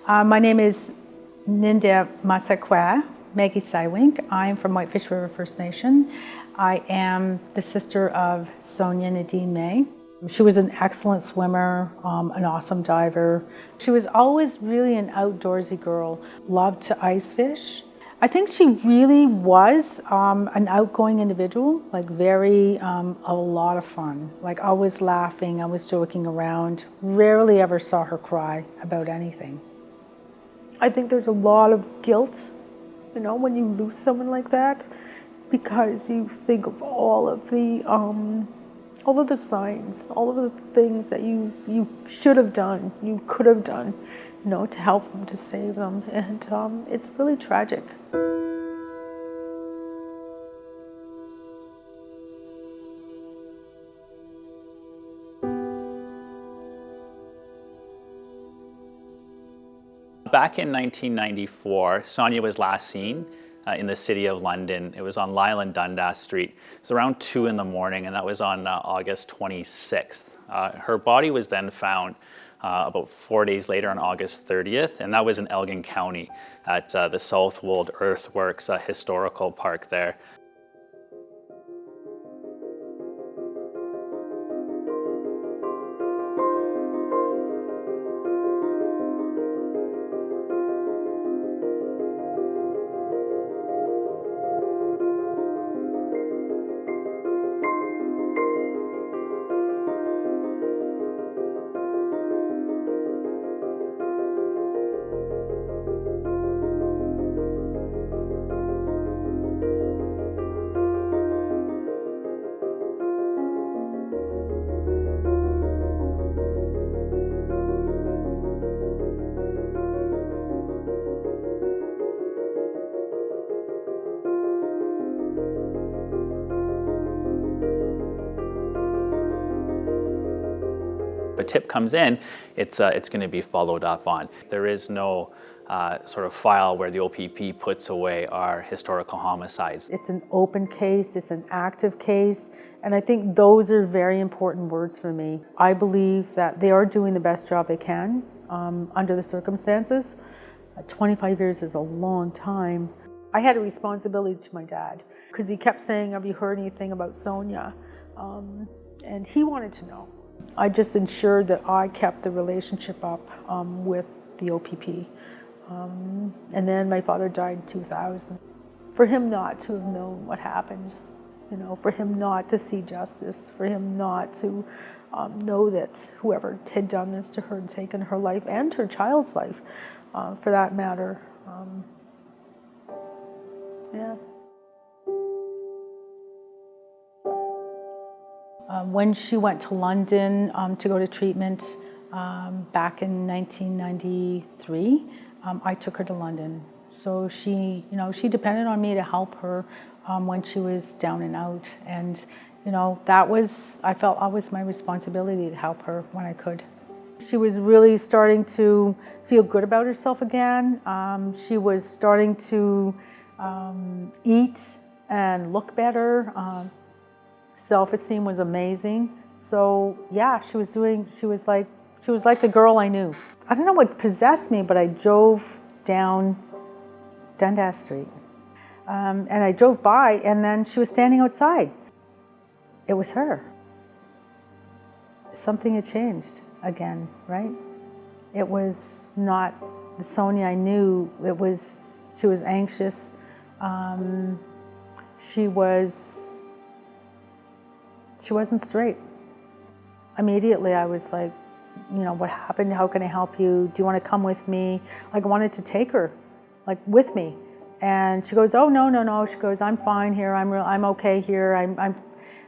My name is Ninda Masakwa, Meggie Cywink. I'm from Whitefish River First Nation. I am the sister of Sonya Nadine May. She was an excellent swimmer, an awesome diver. She was always really an outdoorsy girl, loved to ice fish. I think she really was an outgoing individual, like very, a lot of fun, like always laughing, always joking around. Rarely ever saw her cry about anything. I think there's a lot of guilt, when you lose someone like that, because you think of all of the signs, all of the things that you should have done, you could have done, to help them, to save them, and it's really tragic. Back in 1994, Sonya was last seen in the city of London. It was on Lyle and Dundas Street. It was around 2 in the morning, and that was on August 26th. Her body was then found about 4 days later on August 30th, and that was in Elgin County at the Southwold Earthworks Historical Park there. If a tip comes in, it's going to be followed up on. There is no sort of file where the OPP puts away our historical homicides. It's an open case, it's an active case, and I think those are very important words for me. I believe that they are doing the best job they can under the circumstances. 25 years is a long time. I had a responsibility to my dad because he kept saying, "Have you heard anything about Sonya?" And he wanted to know. I just ensured that I kept the relationship up with the OPP. And then my father died in 2000. For him not to have known what happened, for him not to see justice, for him not to know that whoever had done this to her and taken her life and her child's life, for that matter, yeah. When she went to London to go to treatment back in 1993, I took her to London. So she depended on me to help her when she was down and out. And, I felt always my responsibility to help her when I could. She was really starting to feel good about herself again. She was starting to eat and look better. Self-esteem was amazing. So yeah, she was like the girl I knew. I don't know what possessed me, but I drove down Dundas Street. And I drove by, and then she was standing outside. It was her. Something had changed again, right? It was not the Sonya I knew. She was anxious. She wasn't straight. Immediately I was like, what happened? How can I help you? Do you want to come with me? Like, I wanted to take her, like, with me. And she goes, "Oh, no. She goes, "I'm fine here. I'm okay here. I'm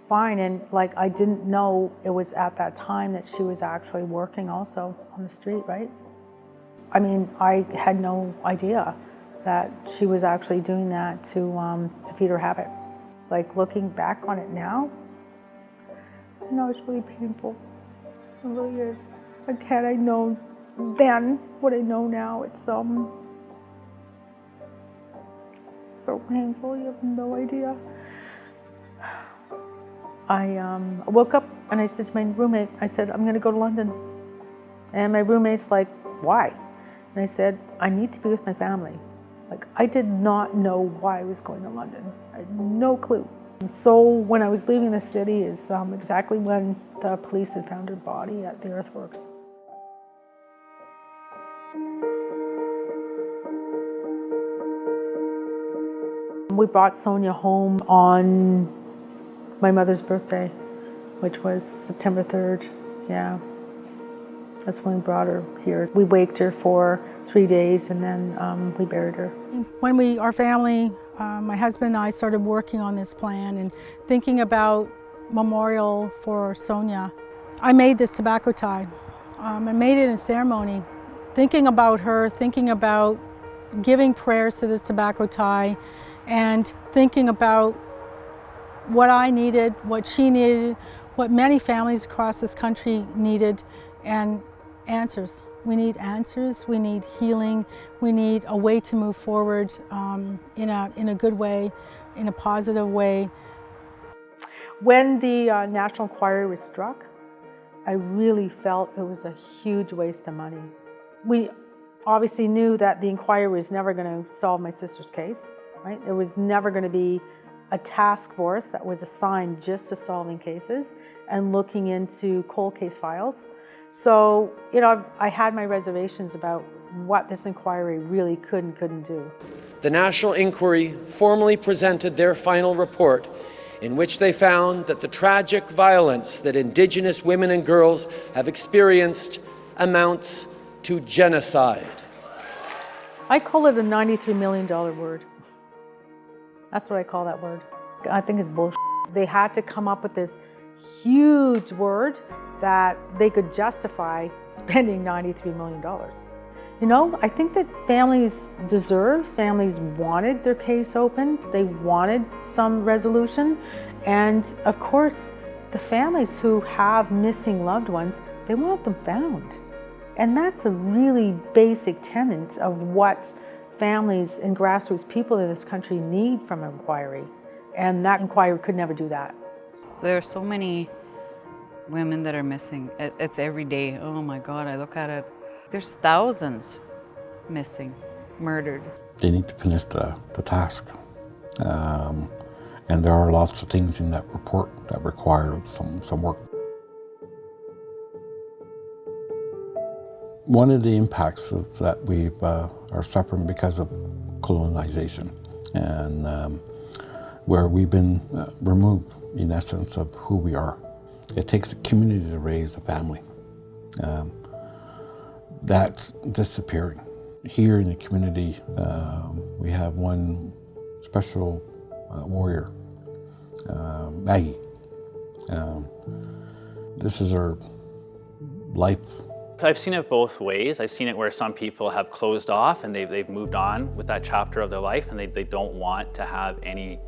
fine." And like, I didn't know it was at that time that she was actually working also on the street, right? I mean, I had no idea that she was actually doing that to feed her habit. Like, looking back on it now, it's really painful. It really is. Like, had I known then what I know now, it's so painful. You have no idea. I woke up and I said to my roommate, I said, "I'm going to go to London." And my roommate's like, "Why?" And I said, I need to be with my family. Like, I did not know why I was going to London. I had no clue. And so when I was leaving the city is exactly when the police had found her body at the earthworks. We brought Sonya home on my mother's birthday, which was September 3rd, yeah. That's when we brought her here. We waked her for 3 days and then we buried her. When our family, my husband and I started working on this plan and thinking about memorial for Sonya, I made this tobacco tie. I made it in ceremony, thinking about her, thinking about giving prayers to this tobacco tie, and thinking about what I needed, what she needed, what many families across this country needed, and answers. We need answers, we need healing, we need a way to move forward in a good way, in a positive way. When the National Inquiry was struck, I really felt it was a huge waste of money. We obviously knew that the inquiry was never going to solve my sister's case, right? There was never going to be a task force that was assigned just to solving cases and looking into cold case files. So, you know, I had my reservations about what this inquiry really could and couldn't do. The National Inquiry formally presented their final report, in which they found that the tragic violence that Indigenous women and girls have experienced amounts to genocide. I call it a $93 million word. That's what I call that word. I think it's bullshit. They had to come up with this huge word that they could justify spending $93 million. You know, I think that families wanted their case opened, they wanted some resolution, and of course, the families who have missing loved ones, they want them found. And that's a really basic tenet of what families and grassroots people in this country need from an inquiry. And that inquiry could never do that. There are so many women that are missing. It's every day. Oh my God, I look at it. There's thousands missing, murdered. They need to finish the task. And there are lots of things in that report that require some work. One of the impacts that we are suffering because of colonization, and where we've been removed, in essence, of who we are. It takes a community to raise a family. That's disappearing. Here in the community, we have one special warrior, Meggie. This is her life. I've seen it both ways. I've seen it where some people have closed off and they've moved on with that chapter of their life, and they don't want to have any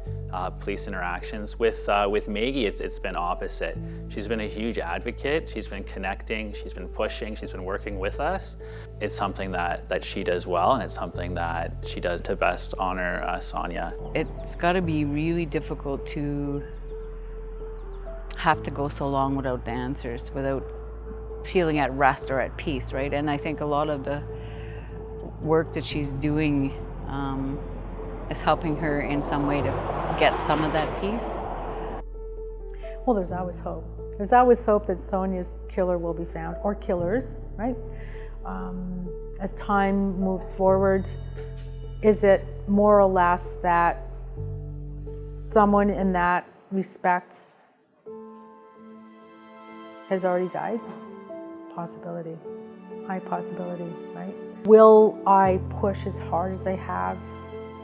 police interactions. With Meggie, it's been opposite. She's been a huge advocate. She's been connecting, she's been pushing, she's been working with us. It's something that she does well, and it's something that she does to best honor Sonya. It's got to be really difficult to have to go so long without the answers, without feeling at rest or at peace, right? And I think a lot of the work that she's doing is helping her in some way to get some of that peace. Well, there's always hope. There's always hope that Sonya's killer will be found, or killers, right? As time moves forward, is it more or less that someone in that respect has already died? Possibility, high possibility, right? Will I push as hard as I have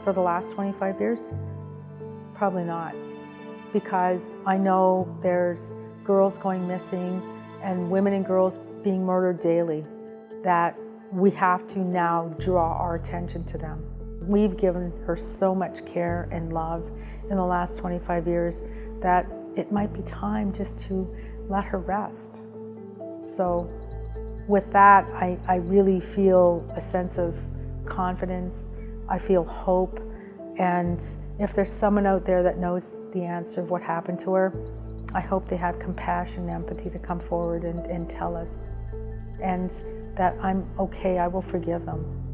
for the last 25 years? Probably not, because I know there's girls going missing and women and girls being murdered daily, that we have to now draw our attention to them. We've given her so much care and love in the last 25 years that it might be time just to let her rest. So with that, I really feel a sense of confidence. I feel hope. And if there's someone out there that knows the answer of what happened to her, I hope they have compassion and empathy to come forward and tell us. And that I'm okay, I will forgive them.